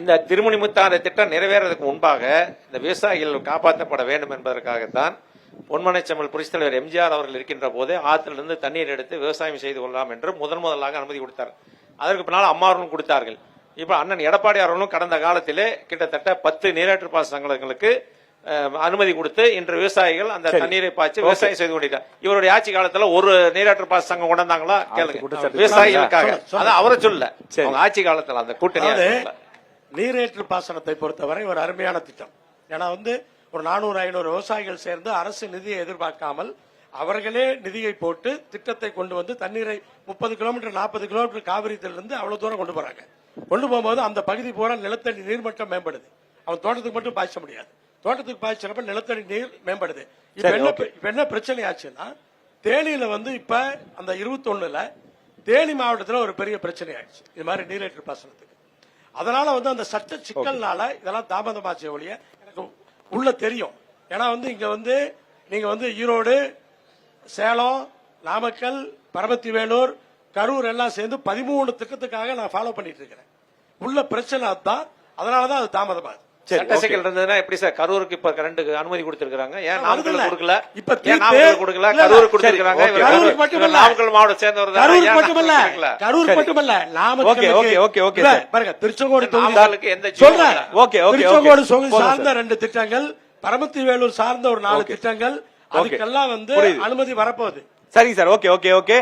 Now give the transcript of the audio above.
இந்த திருமணிமுத்தாறு திட்டம் நிறைவேறதுக்கு முன்பாக இந்த விவசாயிகள் காப்பாற்றப்பட வேண்டும் என்பதற்காகத்தான் பொன்மனைச்செம்மல் புரட்சித் தலைவர் எம்ஜிஆர் அவர்கள் இருக்கின்ற போதே ஆற்றிலிருந்து தண்ணீர் எடுத்து விவசாயம் செய்து கொள்ளலாம் என்று முதலாக அனுமதி கொடுத்தார். அதற்கு பின்னால் அம்மா அவர்களும் கொடுத்தார்கள். இப்ப அண்ணன் எடப்பாடி அவர்களும் கடந்த காலத்திலே கிட்டத்தட்ட 10 நீரேற்று பாசன சங்கங்களுக்கு அனுமதி கொடுத்து இன்று விவசாயிகள் அந்த தண்ணீரை பாய்ச்சி விவசாயம் செய்து கொண்டிருக்கார். இவருடைய ஆட்சி காலத்துல ஒரு நீரேற்று பாசன சங்கம் கொண்டாங்களா கேளுங்க, விவசாயிகளுக்காக. அதான் அவரை சொல்ல ஆட்சி காலத்துல அந்த கூட்டணி நீரேற்று பாசனத்தை பொறுத்தவரை ஒரு அருமையான திட்டம். ஏன்னா ஒரு 400-500 விவசாயிகள் சேர்ந்து அரசு நிதியை எதிர்பார்க்காமல் அவர்களே நிதியை போட்டு திட்டத்தை கொண்டு வந்து தண்ணீரை 30 கிலோமீட்டர் 40 கிலோமீட்டர் காவிரியிலிருந்து அவ்வளவு தூரம் கொண்டு போறாங்க. கொண்டு போகும்போது அந்த பகுதி பூரா நிலத்தடி நீர்மட்டம் மேம்படுது. அவன் தோட்டத்துக்கு மட்டும் பாய்ச்ச முடியாது. தோட்டத்துக்கு பாய்ச்சறப்ப நிலத்தடி நீர் மேம்படுது. இப்ப என்ன பிரச்சனை ஆச்சுன்னா தேனியில இப்ப அந்த 21ல தேனி மாவட்டத்தில் ஒரு பெரிய பிரச்சனை ஆயிடுச்சு இது மாதிரி நீரேற்று பாசனத்துக்கு. அதனால அந்த சட்ட சிக்கல்னால இதெல்லாம் தாமதமாச்சு ஒழிய எனக்கு உள்ள தெரியும். ஏன்னா இங்க நீங்க ஈரோடு, சேலம், நாமக்கல், பரமத்தி வேலூர், கரூர் எல்லாம் சேர்ந்து 13 திட்டத்துக்காக நான் ஃபாலோ பண்ணிட்டு இருக்கிறேன். உள்ள பிரச்சனை அதுதான். அதனாலதான் அது தாமதமாகுது. சட்ட சிக்கல் இருந்ததுன்னா எப்படி சார் கரூருக்கு இப்ப கரண்டுக்கு அனுமதி கொடுத்திருக்காங்க? ஏன் நாமக்கல் கொடுக்கல? இப்ப கொடுக்கல, கரூர் கொடுத்திருக்காங்க. நாமக்கல் மாவட்டம் சேர்ந்தவர் கரூர் மட்டுமல்ல நாமக்கல் பாருங்க, திருச்செங்கோடு தொகுதி எந்த திருச்செங்கோடு சார்ந்த 2 திட்டங்கள், பரமத்தி வேலூர் சார்ந்த ஒரு 4 திட்டங்கள், அதுக்கெல்லாம் அனுமதி வரப்போகுது. சரிங்க சார். ஓகே.